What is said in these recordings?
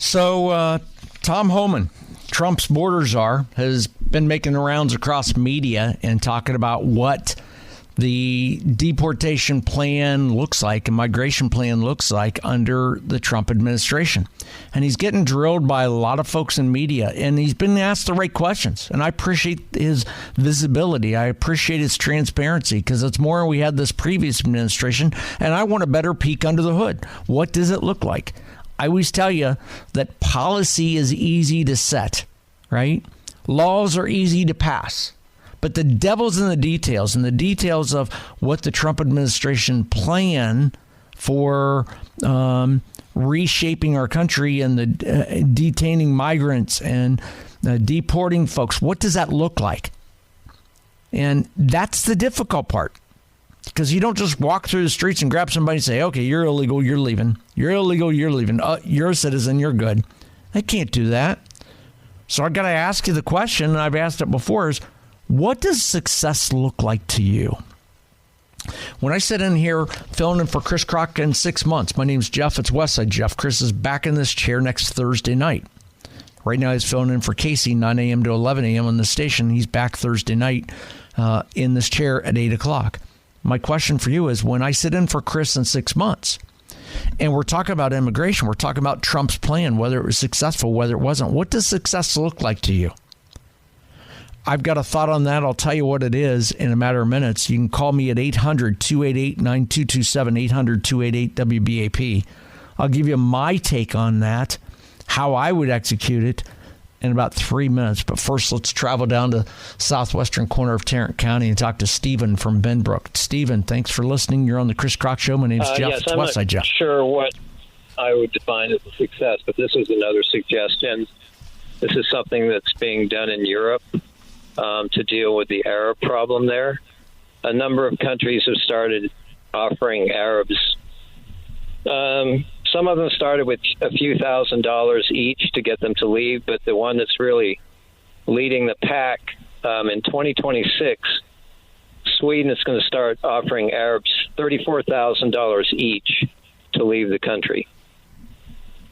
So Tom Homan, Trump's border czar, has been making the rounds across media and talking about what the deportation plan looks like and migration plan looks like under the Trump administration. And he's getting drilled by a lot of folks in media, and he's been asked the right questions. And I appreciate his visibility. I appreciate his transparency, because it's more than we had this previous administration, and I want a better peek under the hood. What does it look like? I always tell you that policy is easy to set, right? Laws are easy to pass. But the devil's in the details, and the details of what the Trump administration plan for reshaping our country and the detaining migrants and deporting folks. What does that look like? And that's the difficult part, because you don't just walk through the streets and grab somebody and say, okay, you're illegal, you're leaving. You're illegal, you're leaving. You're a citizen, you're good. They can't do that. So I've got to ask you the question, and I've asked it before, is what does success look like to you? When I sit in here filling in for Chris Crock in 6 months, my name's Jeff. It's Westside Jeff. Chris is back in this chair next Thursday night. Right now he's filling in for Casey, 9 a.m. to 11 a.m. on the station. He's back Thursday night in this chair at 8 o'clock. My question for you is, when I sit in for Chris in 6 months, and we're talking about immigration, we're talking about Trump's plan, whether it was successful, whether it wasn't, what does success look like to you? I've got a thought on that. I'll tell you what it is in a matter of minutes. You can call me at 800-288-9227, 800-288-WBAP. I'll give you my take on that, how I would execute it, in about 3 minutes. But first, let's travel down to southwestern corner of Tarrant County and talk to Stephen from Benbrook. Stephen, thanks for listening. You're on the Chris Crock Show. My name's Jeff. Yes, it's I'm Westside Jeff. Not sure what I would define as a success, but this is another suggestion. This is something that's being done in Europe to deal with the Arab problem there. A number of countries have started offering Arabs. Some of them started with a few $1,000s each to get them to leave, but the one that's really leading the pack in 2026, Sweden is going to start offering Arabs $34,000 each to leave the country.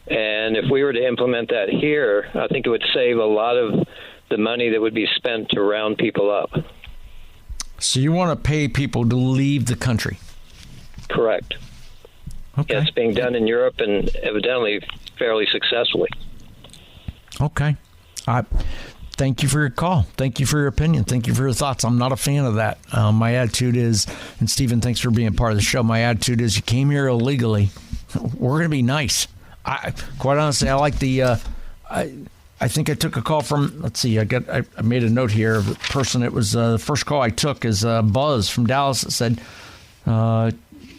And if we were to implement that here, I think it would save a lot of the money that would be spent to round people up. So you want to pay people to leave the country? Correct. Okay. Yeah, it's being done in Europe, and evidently fairly successfully. Okay. Thank you for your call. Thank you for your opinion. Thank you for your thoughts. I'm not a fan of that. My attitude is, and Stephen, thanks for being part of the show. My attitude is, you came here illegally. We're going to be nice. Quite honestly, I like the. I think I took a call from. Let's see. I made a note here of the person. It was the first call I took is Buzz from Dallas that said,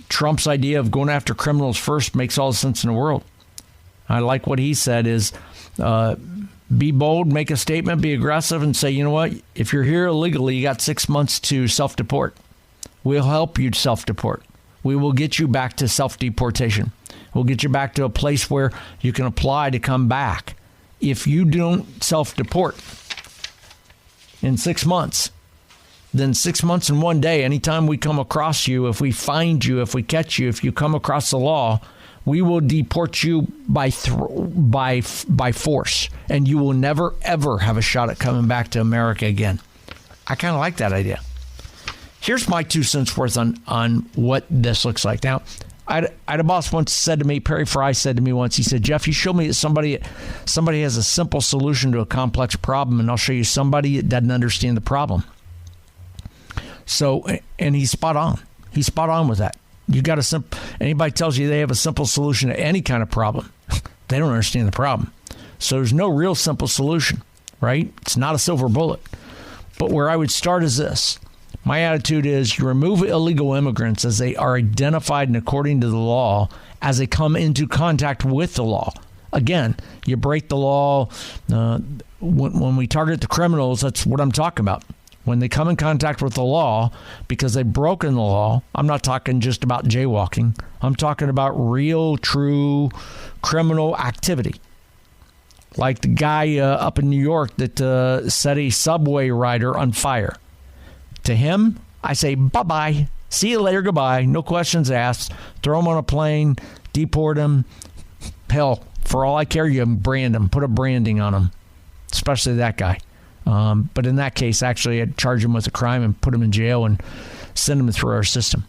Trump's idea of going after criminals first makes all the sense in the world. I like what he said is, be bold, make a statement, be aggressive, and say, you know what? If you're here illegally, you got 6 months to self-deport. We'll help you self-deport. We will get you back to self-deportation. We'll get you back to a place where you can apply to come back. If you don't self-deport in 6 months, then 6 months and 1 day, anytime we come across you, if we find you, if we catch you, if you come across the law, we will deport you by force, and you will never, ever have a shot at coming back to America again. I kind of like that idea. Here's my 2 cents worth on what this looks like. Now, I had a boss once said to me, Perry Fry said to me once, he said, Jeff, you show me that somebody has a simple solution to a complex problem, and I'll show you somebody that doesn't understand the problem. So, and he's spot on. He's spot on with that. You got anybody tells you they have a simple solution to any kind of problem, they don't understand the problem. So there's no real simple solution, right? It's not a silver bullet. But where I would start is this. My attitude is, you remove illegal immigrants as they are identified and according to the law as they come into contact with the law. Again, you break the law. When we target the criminals, that's what I'm talking about. When they come in contact with the law because they've broken the law, I'm not talking just about jaywalking. I'm talking about real, true criminal activity. Like the guy up in New York that set a subway rider on fire. To him, I say, bye-bye. See you later. Goodbye. No questions asked. Throw him on a plane. Deport him. Hell, For all I care, you can brand them, put a branding on them, especially that guy. But in that case, actually, I'd charge him with a crime and put him in jail and send him through our system.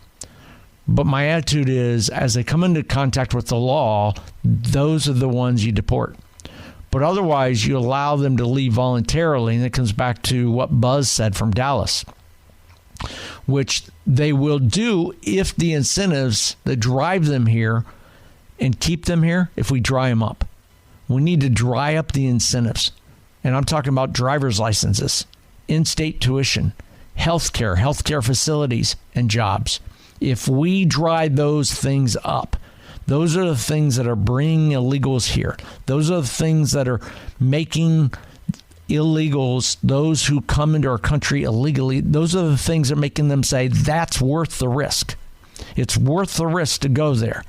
But my attitude is, as they come into contact with the law, those are the ones you deport. But otherwise, you allow them to leave voluntarily, and it comes back to what Buzz said from Dallas, which they will do if the incentives that drive them here and keep them here, if we dry them up. We need to dry up the incentives. And I'm talking about driver's licenses, in-state tuition, healthcare facilities, and jobs. If we dry those things up, those are the things that are bringing illegals here. Those are the things that are making illegals, those who come into our country illegally, those are the things that are making them say, that's worth the risk. It's worth the risk to go there,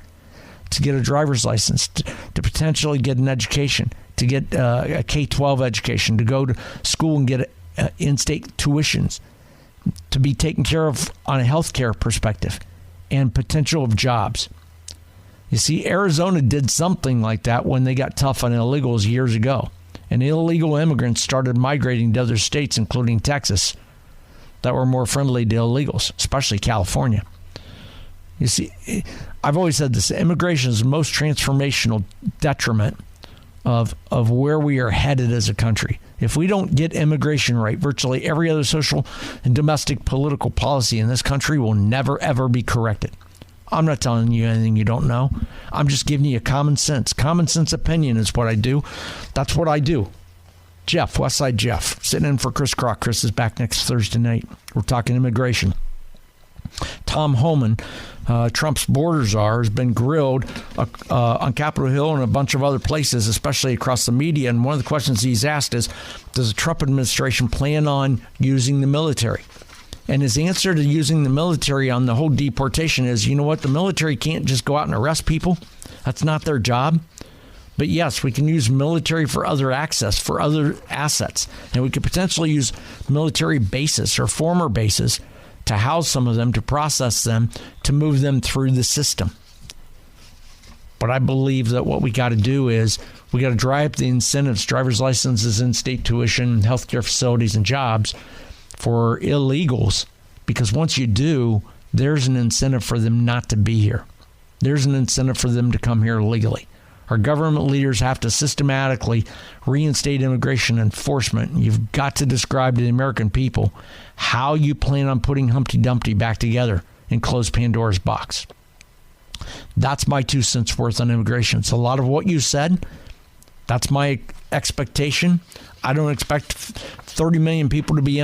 to get a driver's license, to potentially get an education, to get a K-12 education, to go to school and get in-state tuitions, to be taken care of on a healthcare perspective, and potential of jobs. You see, Arizona did something like that when they got tough on illegals years ago. And illegal immigrants started migrating to other states, including Texas, that were more friendly to illegals, especially California. You see, I've always said this, immigration is the most transformational detriment of where we are headed as a country. If we don't get immigration right, virtually every other social and domestic political policy in this country will never, ever be corrected. I'm not telling you anything you don't know. I'm just giving you common sense. Common sense opinion is what I do. That's what I do. Jeff, Westside Jeff, sitting in for Chris Crock. Chris is back next Thursday night. We're talking immigration. Tom Homan, Trump's border czar, has been grilled on Capitol Hill and a bunch of other places, especially across the media. And one of the questions he's asked is, does the Trump administration plan on using the military? And his answer to using the military on the whole deportation is, you know what? The military can't just go out and arrest people. That's not their job. But yes, we can use military for other access, for other assets. And we could potentially use military bases or former bases to house some of them, to process them, to move them through the system. But I believe that what we got to do is we got to dry up the incentives, driver's licenses, in-state tuition, healthcare facilities, and jobs for illegals, because once you do, there's an incentive for them not to be here. There's an incentive for them to come here legally. Our government leaders have to systematically reinstate immigration enforcement. You've got to describe to the American people how you plan on putting Humpty Dumpty back together and close Pandora's box. That's my 2 cents worth on immigration. It's a lot of what you said. That's my expectation. I don't expect 30 million people to be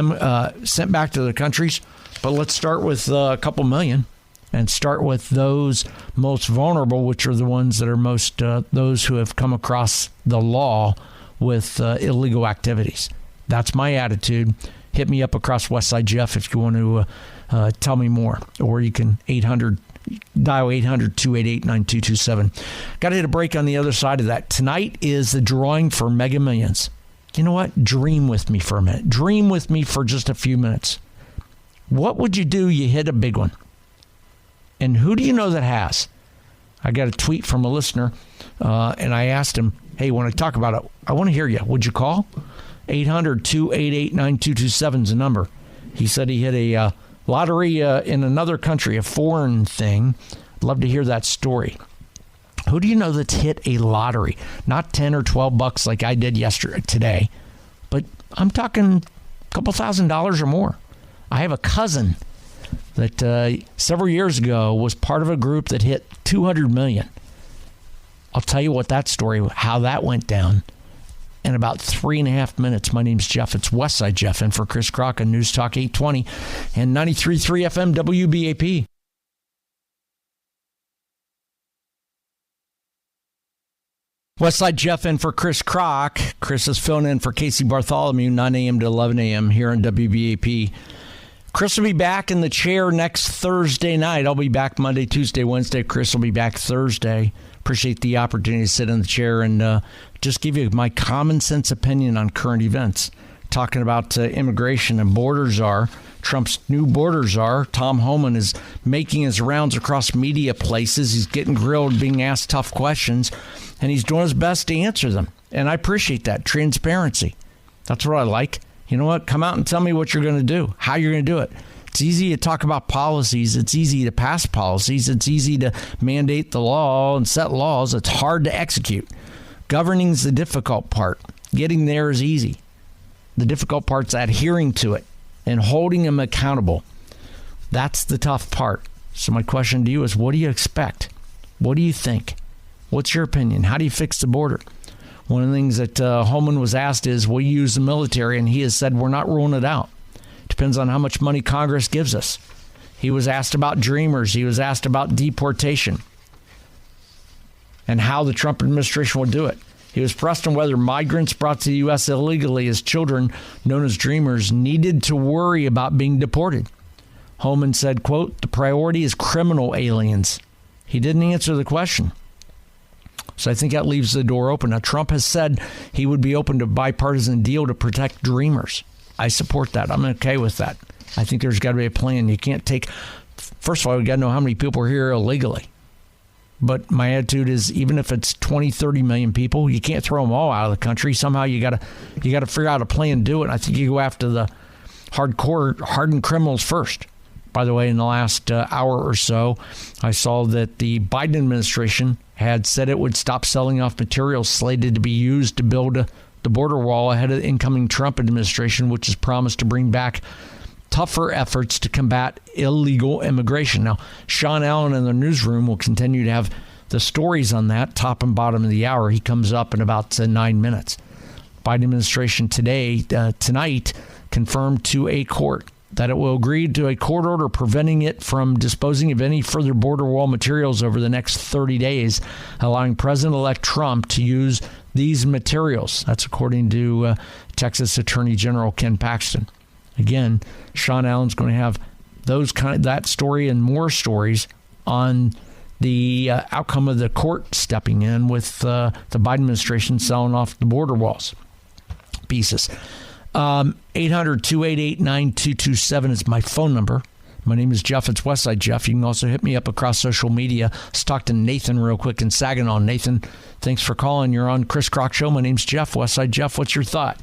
sent back to their countries, but let's start with a couple million and start with those most vulnerable, which are the ones that are most those who have come across the law with illegal activities. That's my attitude. Hit me up across Westside Jeff if you want to tell me more, or you can dial 800-288-9227. Got to hit a break on the other side of that. Tonight is the drawing for Mega Millions. You know what? Dream with me for a minute. Dream with me for just a few minutes. What would you do? You hit a big one. And who do you know that has? I got a tweet from a listener, and I asked him, hey, when I talk about it, I want to hear you. Would you call? 800-288-9227 is the number. He said he hit a lottery in another country, a foreign thing. I'd love to hear that story. Who do you know that's hit a lottery? Not 10 or 12 bucks like I did today, but I'm talking a couple $1,000s or more. I have a cousin that several years ago was part of a group that hit 200 million. I'll tell you what that story, how that went down in about 3.5 minutes. My name's Jeff. It's Westside Jeff, and for Chris Crock on News Talk 820 and 93.3 FM WBAP. Westside Jeff in for Chris Crock. Chris is filling in for Casey Bartholomew, 9 a.m. to 11 a.m. here on WBAP. Chris will be back in the chair next Thursday night. I'll be back Monday, Tuesday, Wednesday. Chris will be back Thursday. Appreciate the opportunity to sit in the chair and just give you my common sense opinion on current events. Talking about immigration and border czar. Trump's new border czar, Tom Homan, is making his rounds across media places. He's getting grilled, being asked tough questions. and he's doing his best to answer them. And I appreciate that. Transparency. That's what I like. You know what? Come out and tell me what you're going to do, how you're going to do it. It's easy to talk about policies. It's easy to pass policies. It's easy to mandate the law and set laws. It's hard to execute. Governing is the difficult part. Getting there is easy. The difficult part's adhering to it and holding them accountable. That's the tough part. So my question to you is, what do you expect? What do you think? What's your opinion? How do you fix the border? One of the things that Homan was asked is, will you use the military? And he has said, we're not ruling it out. Depends on how much money Congress gives us. He was asked about Dreamers. He was asked about deportation and how the Trump administration will do it. He was pressed on whether migrants brought to the U.S. illegally as children, known as Dreamers, needed to worry about being deported. Homan said, quote, the priority is criminal aliens. He didn't answer the question. So I think that leaves the door open. Now, Trump has said he would be open to a bipartisan deal to protect Dreamers. I support that. I'm okay with that. I think there's got to be a plan. You can't take, first of all, we got to know how many people are here illegally. But my attitude is, even if it's 20, 30 million people, you can't throw them all out of the country. Somehow you got to figure out a plan to do it. I think you go after the hardened criminals first. By the way, in the last hour or so, I saw that the Biden administration had said it would stop selling off materials slated to be used to build the border wall ahead of the incoming Trump administration, which has promised to bring back tougher efforts to combat illegal immigration. Now, Sean Allen in the newsroom will continue to have the stories on that, top and bottom of the hour. He comes up in about 9 minutes. Biden administration tonight confirmed to a court that it will agree to a court order preventing it from disposing of any further border wall materials over the next 30 days, allowing President-elect Trump to use these materials. That's according to Texas Attorney General Ken Paxton. Again, Sean Allen's going to have that story and more stories on the outcome of the court stepping in with the Biden administration selling off the border walls pieces. 800-288-9227 is my phone number. My name is Jeff. It's Westside Jeff. You can also hit me up across social media. Let's talk to Nathan real quick in Saginaw. Nathan, thanks for calling. You're on Chris Crock Show. My name's Jeff. Westside Jeff, what's your thought?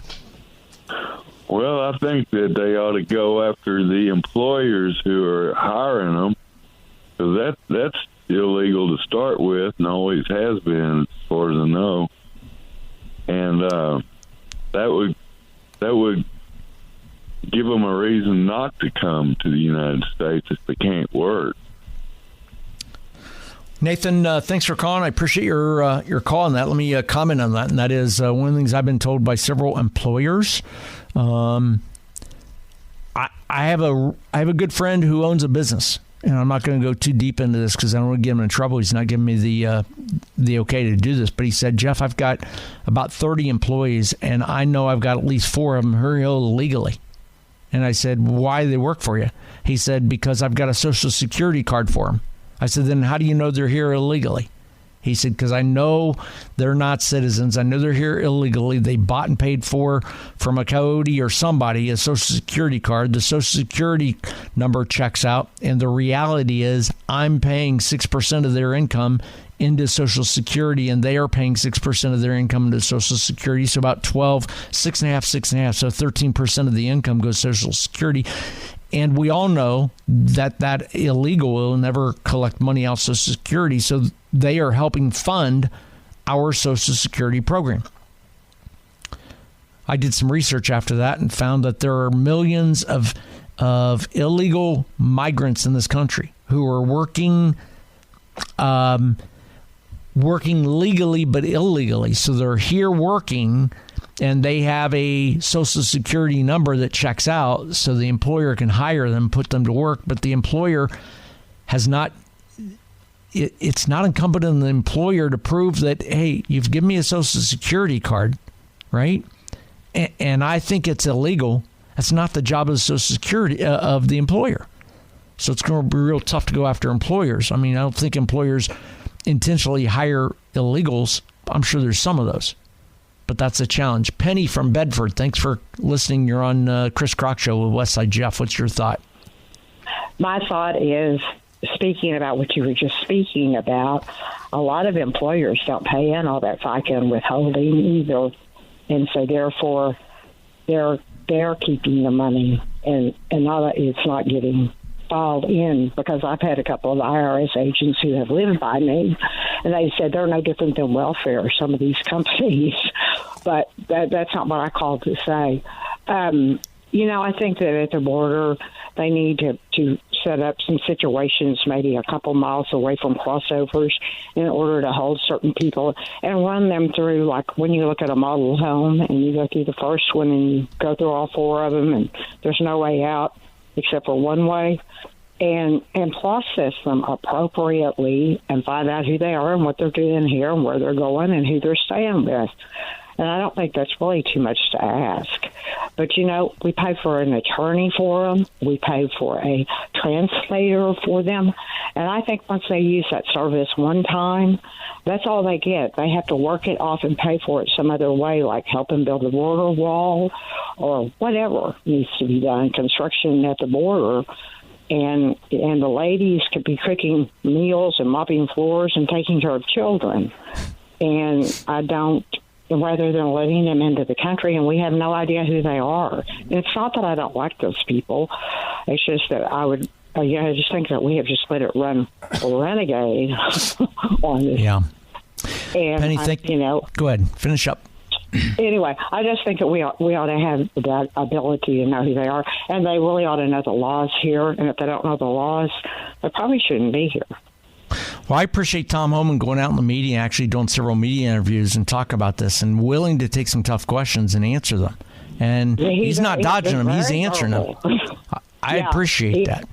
Well, I think that they ought to go after the employers who are hiring them, because that's illegal to start with and always has been, as far as I know. And that would give them a reason not to come to the United States if they can't work. Nathan, thanks for calling. I appreciate your call on that. Let me comment on that, and that is one of the things I've been told by several employers. I have a good friend who owns a business, and I'm not going to go too deep into this because I don't want to get him in trouble. He's not giving me the okay to do this, but he said, Jeff, I've got about 30 employees, and I know I've got at least 4 of them who are here illegally. And I said, why do they work for you? He said, because I've got a Social Security card for them. I said, then how do you know they're here illegally? He said, because I know they're not citizens. I know they're here illegally. They bought and paid for from a Coyote or somebody a Social Security card. The Social Security number checks out. And the reality is I'm paying 6% of their income into Social Security, and they are paying 6% of their income into Social Security. So about 6.5. So 13% of the income goes to Social Security. And we all know that illegal will never collect money out of Social Security. So they are helping fund our Social Security program. I did some research after that and found that there are millions of illegal migrants in this country who are working legally but illegally. So they're here working, and they have a Social Security number that checks out so the employer can hire them, put them to work, but the employer has not, it's not incumbent on the employer to prove that, hey, you've given me a Social Security card, right? And I think it's illegal. That's not the job of the Social Security, of the employer. So it's going to be real tough to go after employers. I mean, I don't think employers intentionally hire illegals. I'm sure there's some of those. But that's a challenge. Penny from Bedford, thanks for listening. You're on Chris Crock Show with Westside Jeff. What's your thought? My thought is, speaking about what you were just speaking about, a lot of employers don't pay in all that FICA and withholding either, and so therefore they're keeping the money, and it's not getting filed in, because I've had a couple of IRS agents who have lived by me, and they said they're no different than welfare, some of these companies, but that's not what I called to say. I think that at the border, they need to set up some situations maybe a couple miles away from crossovers in order to hold certain people and run them through, like when you look at a model home and you go through the first one and you go through all four of them and there's no way out except for one way, and process them appropriately and find out who they are and what they're doing here and where they're going and who they're staying with. And I don't think that's really too much to ask. But, we pay for an attorney for them. We pay for a translator for them. And I think once they use that service one time, that's all they get. They have to work it off and pay for it some other way, like helping build a border wall or whatever needs to be done, construction at the border. And the ladies could be cooking meals and mopping floors and taking care of children. And rather than letting them into the country, and we have no idea who they are. And it's not that I don't like those people. It's just that I just think that we have just let it run renegade on this. Yeah. And Penny, go ahead, finish up. Anyway, I just think that we ought to have that ability to know who they are, and they really ought to know the laws here. And if they don't know the laws, they probably shouldn't be here. Well, I appreciate Tom Homan going out in the media, actually doing several media interviews and talk about this, and willing to take some tough questions and answer them. And he's not dodging them; he's answering them. I appreciate that.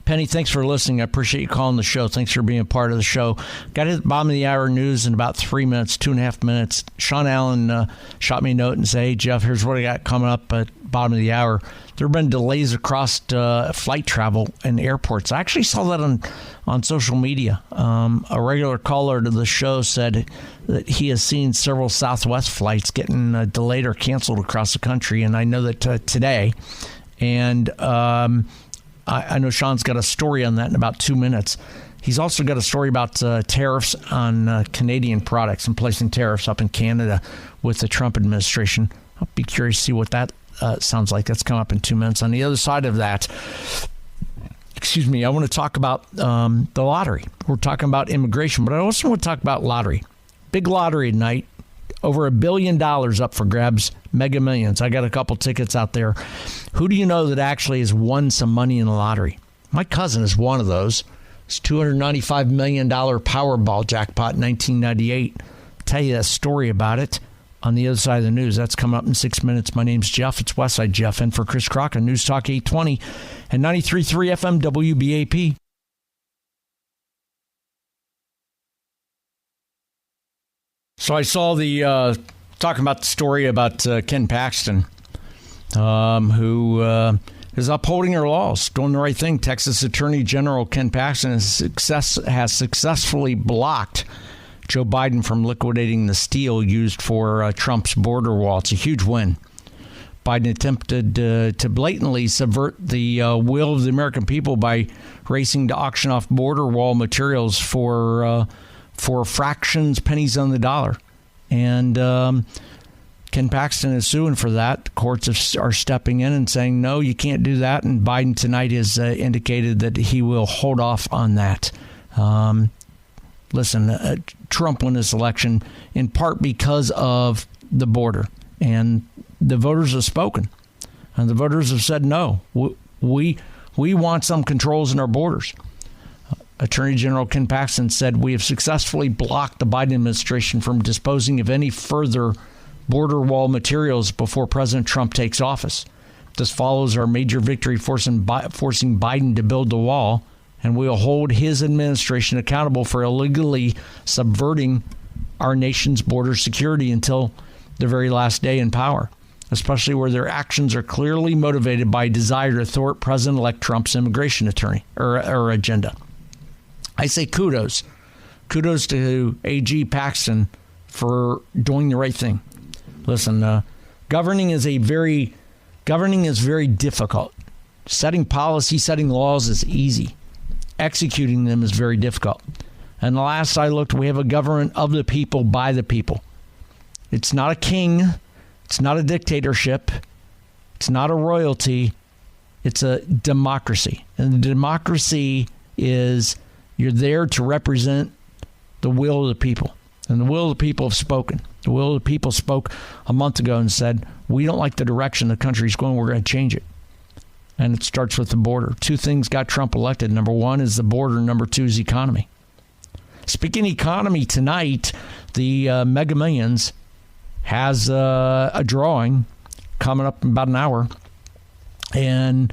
Penny, thanks for listening. I appreciate you calling the show. Thanks for being a part of the show. Got to hit the bottom of the hour news in about 3 minutes, 2.5 minutes. Sean Allen shot me a note and said, "Hey, Jeff, here's what I got coming up at bottom of the hour." There have been delays across flight travel in airports. I actually saw that on social media. A regular caller to the show said that he has seen several Southwest flights getting delayed or canceled across the country, and I know that today. And I know Sean's got a story on that in about 2 minutes. He's also got a story about tariffs on Canadian products and placing tariffs up in Canada with the Trump administration. I'll be curious to see what that sounds like. That's coming up in 2 minutes. On the other side of that, I want to talk about the lottery. We're talking about immigration, but I also want to talk about lottery. Big lottery tonight. Over $1 billion up for grabs, Mega Millions. I got a couple tickets out there. Who do you know that actually has won some money in the lottery? My cousin is one of those. It's $295 million Powerball jackpot in 1998. I'll tell you a story about it on the other side of the news. That's coming up in 6 minutes. My name's Jeff. It's Westside Jeff. And for Chris Crocker, News Talk 820 and 93.3 FM WBAP. So I saw talking about the story about Ken Paxton, who is upholding our laws, doing the right thing. Texas Attorney General Ken Paxton has successfully blocked Joe Biden from liquidating the steel used for Trump's border wall. It's a huge win. Biden attempted to blatantly subvert the will of the American people by racing to auction off border wall materials for fractions, pennies on the dollar. And Ken Paxton is suing for that. Courts are stepping in and saying, no, you can't do that. And Biden tonight has indicated that he will hold off on that. Listen, Trump won this election in part because of the border. And the voters have spoken. And the voters have said, no, we want some controls in our borders. Attorney General Ken Paxton said, we have successfully blocked the Biden administration from disposing of any further border wall materials before President Trump takes office. This follows our major victory forcing Biden to build the wall, and we will hold his administration accountable for illegally subverting our nation's border security until the very last day in power, especially where their actions are clearly motivated by a desire to thwart President-elect Trump's immigration agenda. I say kudos. Kudos to AG Paxton for doing the right thing. Listen, governing is very difficult. Setting policy, setting laws is easy. executing them is very difficult. And the last I looked, we have a government of the people, by the people. It's not a king. It's not a dictatorship. It's not a royalty. It's a democracy. And the democracy is you're there to represent the will of the people. And the will of the people have spoken. The will of the people spoke a month ago and said, we don't like the direction the country's going. We're going to change it. And it starts with the border. Two things got Trump elected. Number one is the border. Number two is economy. Speaking of economy, tonight, the Mega Millions has a drawing coming up in about an hour. And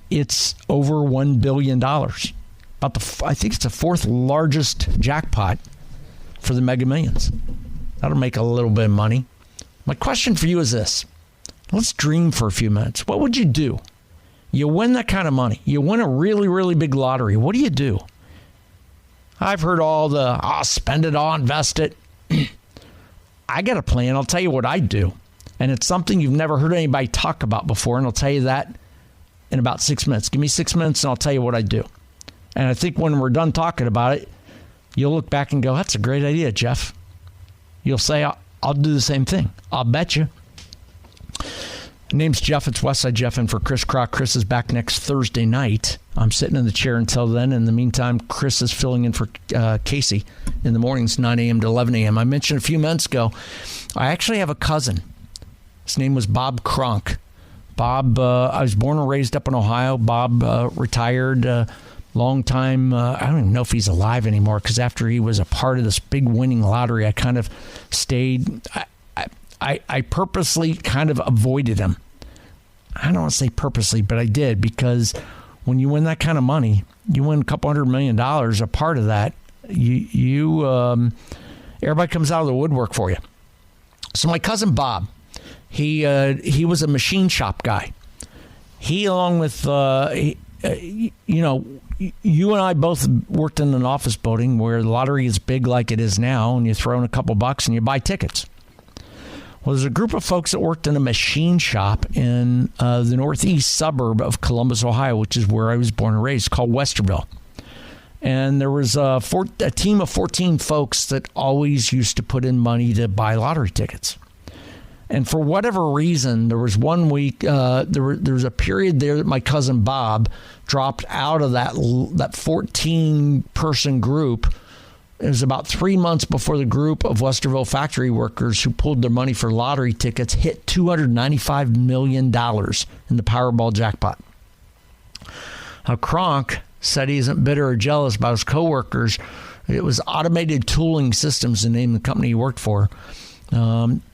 it's over $1 billion. I think it's the fourth largest jackpot for the Mega Millions. That'll make a little bit of money. My question for you is this. Let's dream for a few minutes. What would you do? You win that kind of money. You win a really, really big lottery. What do you do? I've heard all the, I'll spend it all, invest it. I got a plan. I'll tell you what I do. And it's something you've never heard anybody talk about before. And I'll tell you that in about 6 minutes. Give me 6 minutes and I'll tell you what I do. And I think when we're done talking about it, you'll look back and go, that's a great idea, Jeff. You'll say, I'll do the same thing. I'll bet you. Name's Jeff. It's Westside Jeff in for Chris Crock. Chris is back next Thursday night. I'm sitting in the chair until then. In the meantime, Chris is filling in for Casey in the mornings, 9 a.m. to 11 a.m. I mentioned a few minutes ago, I actually have a cousin. His name was Bob Kronk. Bob, I was born and raised up in Ohio. Bob retired long time. I don't even know if he's alive anymore because after he was a part of this big winning lottery, I kind of stayed. I purposely kind of avoided him. I don't want to say purposely, but I did because when you win that kind of money, you win a couple $100 million. A part of that, everybody comes out of the woodwork for you. So my cousin Bob, he was a machine shop guy. He, along with you and I both worked in an office building where the lottery is big like it is now, and you throw in a couple bucks and you buy tickets. Well, there's a group of folks that worked in a machine shop in the northeast suburb of Columbus, Ohio, which is where I was born and raised, called Westerville. And there was a team of 14 folks that always used to put in money to buy lottery tickets. And for whatever reason, there was 1 week, there was a period there that my cousin Bob dropped out of that 14-person group. It was about 3 months before the group of Westerville factory workers who pulled their money for lottery tickets hit $295 million in the Powerball jackpot. Now, Kronk said he isn't bitter or jealous about his coworkers. It was Automated Tooling Systems, the name of the company he worked for.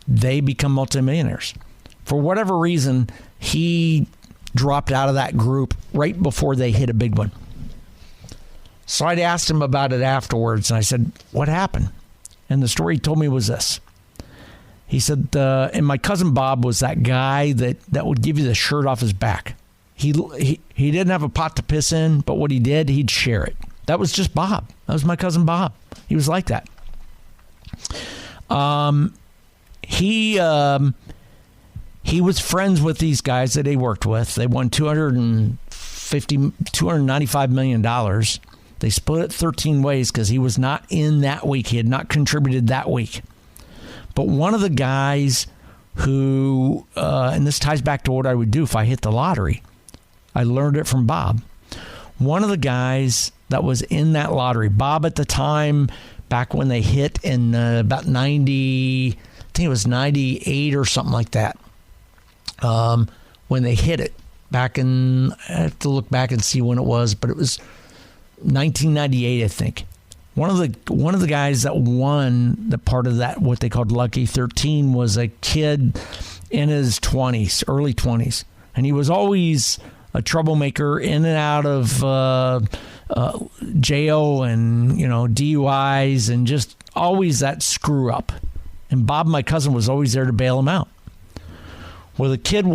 They become multimillionaires. For whatever reason, he dropped out of that group right before they hit a big one. So I'd asked him about it afterwards, and I said, what happened? And the story he told me was this. He said, and my cousin Bob was that guy that would give you the shirt off his back. He didn't have a pot to piss in, but what he did, he'd share it. That was just Bob. That was my cousin Bob. He was like that. He was friends with these guys that he worked with. They won $295 million. They split it 13 ways because he was not in that week. He had not contributed that week. But one of the guys who, and this ties back to what I would do if I hit the lottery. I learned it from Bob. One of the guys that was in that lottery, Bob at the time, back when they hit in about 90, I think it was 98 or something like that. When they hit it back in, I have to look back and see when it was, but it was 1998, I think. One of the guys that won the part of that, what they called Lucky 13, was a kid in his 20s, early 20s, and he was always a troublemaker, in and out of jail and DUIs, and just always that screw up. And Bob, my cousin, was always there to bail him out. Well, the kid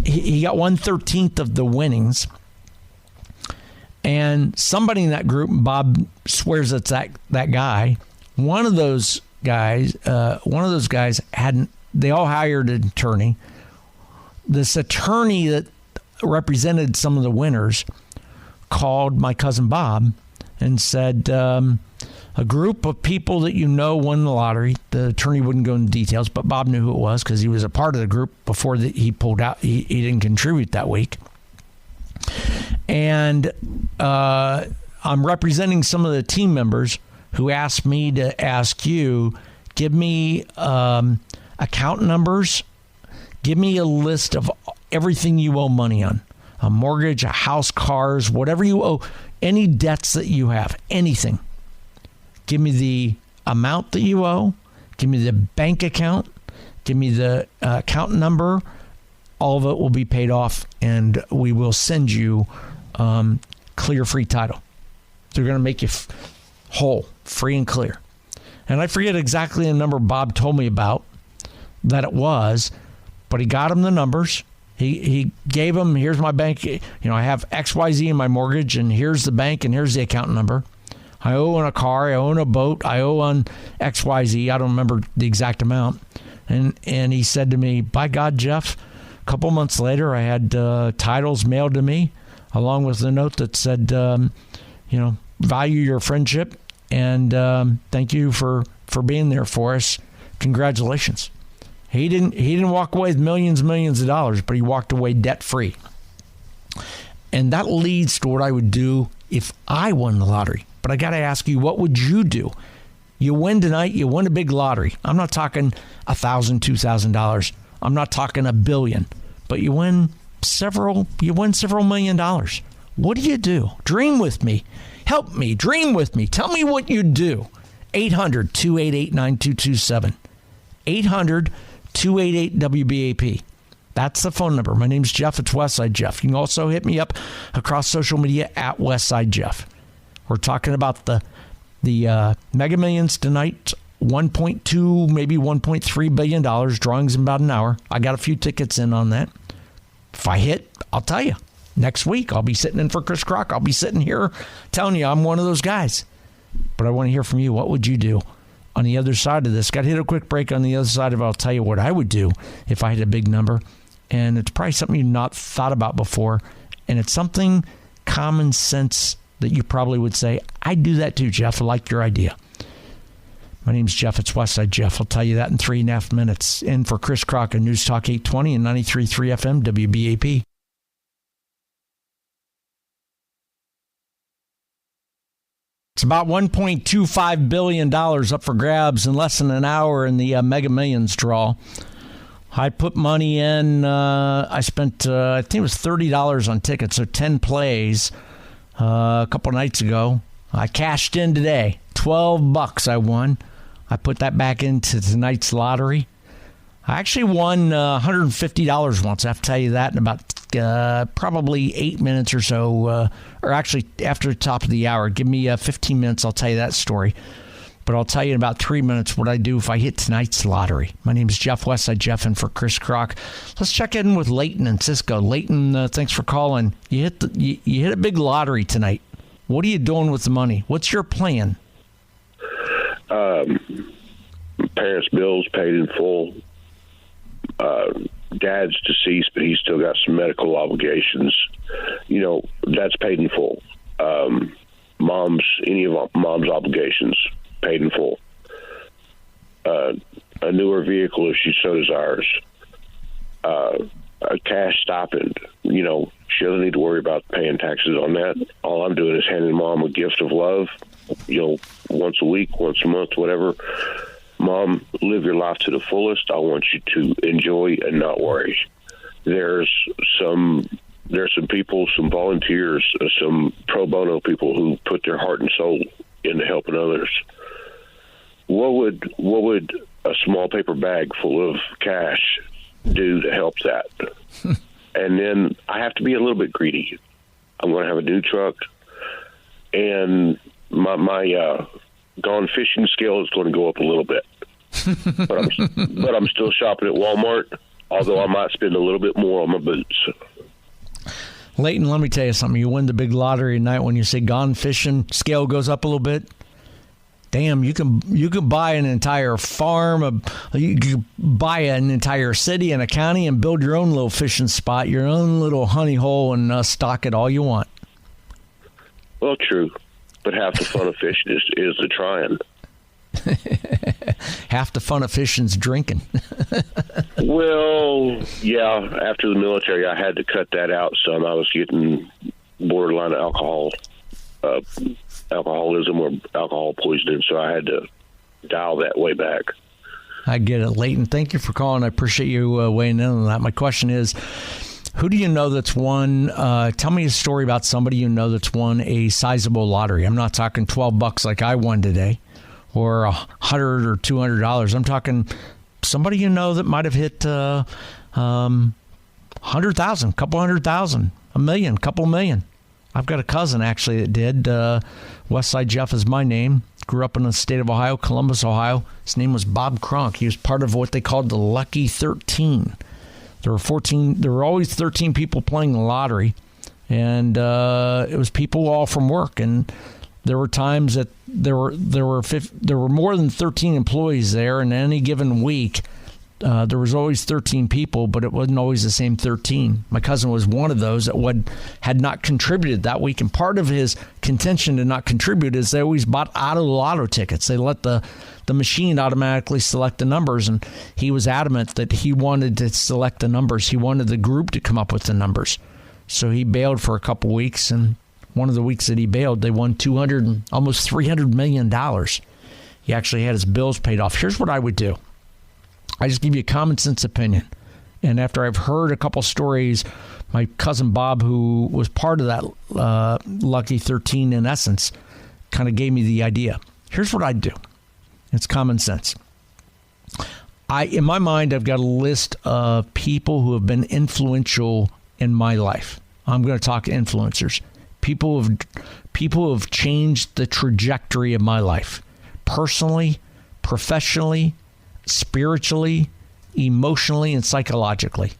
he got 1/13 of the winnings. And somebody in that group, Bob swears it's that guy. One of those guys they all hired an attorney. This attorney that represented some of the winners called my cousin Bob and said, a group of people that you know won the lottery. The attorney wouldn't go into details, but Bob knew who it was because he was a part of the group before he pulled out. He didn't contribute that week. And I'm representing some of the team members who asked me to ask you, give me account numbers, give me a list of everything you owe money on, a mortgage, a house, cars, whatever you owe, any debts that you have, anything. Give me the amount that you owe, give me the bank account, give me the account number. All of it will be paid off, and we will send you clear, free title. They're going to make you whole, free and clear. And I forget exactly the number Bob told me about that it was, but he got him the numbers. He gave him, here's my bank. I have XYZ in my mortgage, and here's the bank, and here's the account number. I owe on a car, I own a boat, I owe on XYZ. I don't remember the exact amount. And he said to me, by God, Jeff, a couple months later, I had titles mailed to me, along with a note that said, value your friendship, and thank you for being there for us. Congratulations. He didn't walk away with millions of dollars, but he walked away debt-free. And that leads to what I would do if I won the lottery. But I got to ask you, what would you do? You win tonight, you win a big lottery. I'm not talking $1,000, $2,000. I'm not talking $1 billion. But you win several $1 million. What do you do? Dream with me. Help me. Dream with me. Tell me what you'd do. 800-288-9227. 800-288-WBAP. That's the phone number. My name's Jeff. It's Westside Jeff. You can also hit me up across social media at Westside Jeff. We're talking about the Mega Millions tonight, $1.2, maybe $1.3 billion. Drawings in about an hour. I got a few tickets in on that. If I hit, I'll tell you. Next week, I'll be sitting in for Chris Crock. I'll be sitting here telling you I'm one of those guys. But I want to hear from you. What would you do on the other side of this? Got to hit a quick break. On the other side of it, I'll tell you what I would do if I had a big number. And it's probably something you've not thought about before. And it's something common sense that you probably would say, I'd do that too, Jeff. I like your idea. My name's Jeff. It's Westside Jeff. I'll tell you that in 3.5 minutes. In for Chris Crock on News Talk 820 and 93.3 FM WBAP. It's about $1.25 billion up for grabs in less than an hour in the Mega Millions draw. I put money in. I spent, I think it was $30 on tickets, so 10 plays a couple nights ago. I cashed in today. $12 I won. I put that back into tonight's lottery. I actually won $150 once. I have to tell you that in about probably 8 minutes or so, or actually after the top of the hour. Give me 15 minutes, I'll tell you that story. But I'll tell you in about 3 minutes what I do if I hit tonight's lottery. My name is Jeff Westside Jeff, and for Chris Crock. Let's check in with Leighton and Cisco. Leighton, thanks for calling. You hit a big lottery tonight. What are you doing with the money? What's your plan? Parents' bills paid in full. Dad's deceased, but he's still got some medical obligations. That's paid in full. Any of mom's obligations paid in full. A newer vehicle if she so desires. A cash stipend. She doesn't need to worry about paying taxes on that. All I'm doing is handing mom a gift of love. Once a week, once a month, whatever. Mom, live your life to the fullest. I want you to enjoy and not worry. There's some people, some volunteers, some pro bono people who put their heart and soul into helping others. What would a small paper bag full of cash do to help that? And then I have to be a little bit greedy. I'm going to have a new truck, and my gone fishing scale is going to go up a little bit. but I'm still shopping at Walmart, although I might spend a little bit more on my boots. Leighton, let me tell you something. You win the big lottery tonight when you say gone fishing, scale goes up a little bit. Damn, you can buy an entire farm, you can buy an entire city and a county and build your own little fishing spot, your own little honey hole, and stock it all you want. Well, true, but half the fun of fishing is the trying. Half the fun of fishing's drinking. Well, yeah. After the military, I had to cut that out some. I was getting borderline alcoholism or alcohol poisoning, so I had to dial that way back. I get it, Leighton. Thank you for calling. I appreciate you weighing in on that. My question is, who do you know that's won? Tell me a story about somebody you know that's won a sizable lottery. I'm not talking $12 like I won today, or $100 or $200. I'm talking somebody you know that might have hit 100,000, couple 100,000, $1 million, couple million. I've got a cousin actually that did. Westside Jeff is my name. Grew up in the state of Ohio, Columbus, Ohio. His name was Bob Kronk. He was part of what they called the Lucky 13. There were always 13 people playing the lottery, and it was people all from work. And there were times that there were more than 13 employees there, and any given week there was always 13 people, but it wasn't always the same 13. My cousin was one of those that had not contributed that week, and part of his contention to not contribute is they always bought out of the lotto tickets. They let the machine automatically select the numbers, and he was adamant that he wanted to select the numbers. He wanted the group to come up with the numbers. So he bailed for a couple weeks, and one of the weeks that he bailed, they won almost $300 million. He actually had his bills paid off. Here's what I would do. I just give you a common sense opinion. And after I've heard a couple stories, my cousin Bob, who was part of that Lucky 13 in essence, kind of gave me the idea. Here's what I'd do. It's common sense. In my mind, I've got a list of people who have been influential in my life. I'm going to talk influencers. People who have changed the trajectory of my life, personally, professionally, spiritually, emotionally, and psychologically.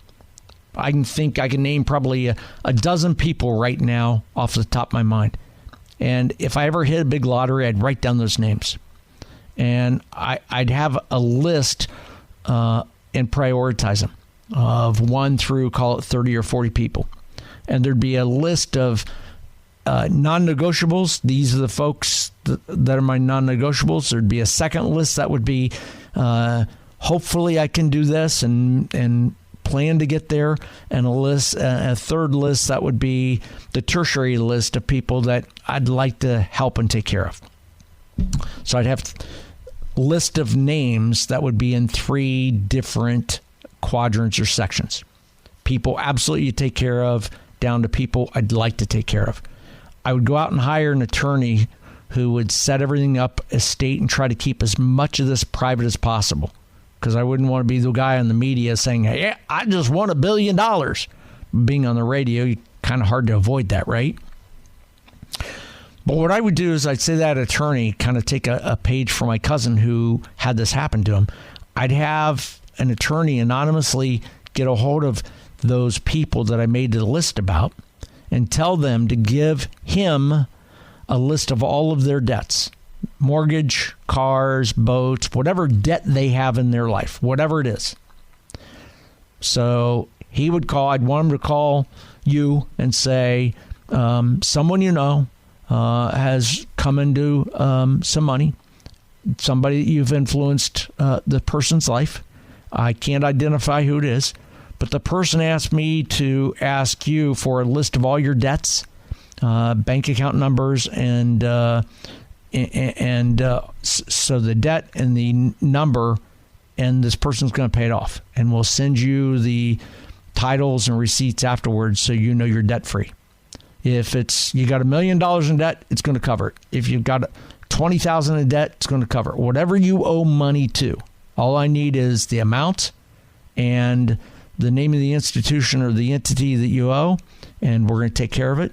I can name probably a dozen people right now off the top of my mind. And if I ever hit a big lottery, I'd write down those names. And I'd have a list and prioritize them of 1 through, call it 30 or 40 people. And there'd be a list of non-negotiables. These are the folks that are my non-negotiables. There'd be a second list that would be hopefully I can do this and plan to get there, and a third list that would be the tertiary list of people that I'd like to help and take care of. So I'd have a list of names that would be in 3 different quadrants or sections. People absolutely you take care of, down to people I'd like to take care of. I would go out and hire an attorney who would set everything up estate and try to keep as much of this private as possible, because I wouldn't want to be the guy on the media saying, hey, I just won $1 billion. Being on the radio, kind of hard to avoid that, right? But what I would do is I'd say that attorney kind of take a page from my cousin who had this happen to him. I'd have an attorney anonymously get a hold of those people that I made the list about and tell them to give him a list of all of their debts, mortgage, cars, boats, whatever debt they have in their life, whatever it is. So he would call, I'd want him to call you and say, someone you know has come into some money, somebody that you've influenced the person's life. I can't identify who it is, but the person asked me to ask you for a list of all your debts, bank account numbers, and so the debt and the number, and this person's going to pay it off. And we'll send you the titles and receipts afterwards so you know you're debt free. If you got $1 million in debt, it's going to cover it. If you've got $20,000 in debt, it's going to cover it. Whatever you owe money to, all I need is the amount and the name of the institution or the entity that you owe, and we're going to take care of it,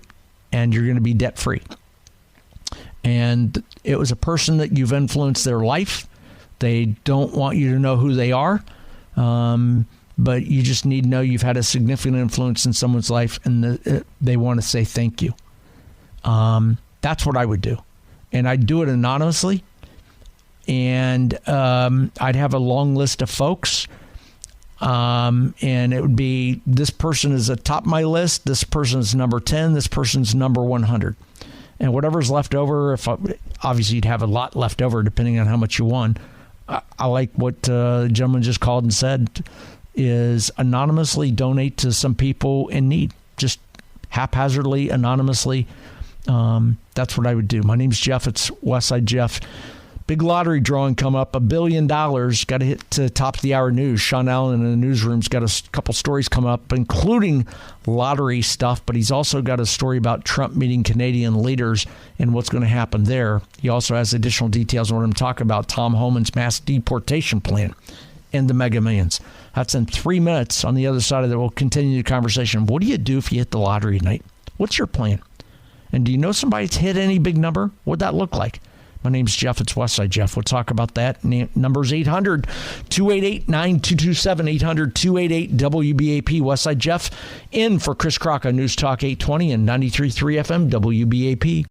and you're going to be debt free. And it was a person that you've influenced their life. They don't want you to know who they are, but you just need to know you've had a significant influence in someone's life, and they want to say thank you. That's what I would do. And I'd do it anonymously, and I'd have a long list of folks, and it would be, this person is atop my list, this person is number 10, this person's number 100. And whatever's left over, obviously you'd have a lot left over depending on how much you won. I like what the gentleman just called and said is anonymously donate to some people in need. Just haphazardly, anonymously. That's what I would do. My name's Jeff. It's Westside Jeff. Big lottery drawing come up, $1 billion. Got to hit to top of the hour news. Sean Allen in the newsroom's got a couple stories come up, including lottery stuff, but he's also got a story about Trump meeting Canadian leaders and what's going to happen there. He also has additional details on what I'm talking about, Tom Homan's mass deportation plan and the Mega Millions. That's in 3 minutes. On the other side of that, we'll continue the conversation. What do you do if you hit the lottery tonight? What's your plan? And do you know somebody that's hit any big number? What'd that look like? My name's Jeff. It's Westside Jeff. We'll talk about that. Number's 800-288-9227, 800-288-WBAP. Westside Jeff in for Chris Crock on News Talk 820 and 93.3 FM WBAP.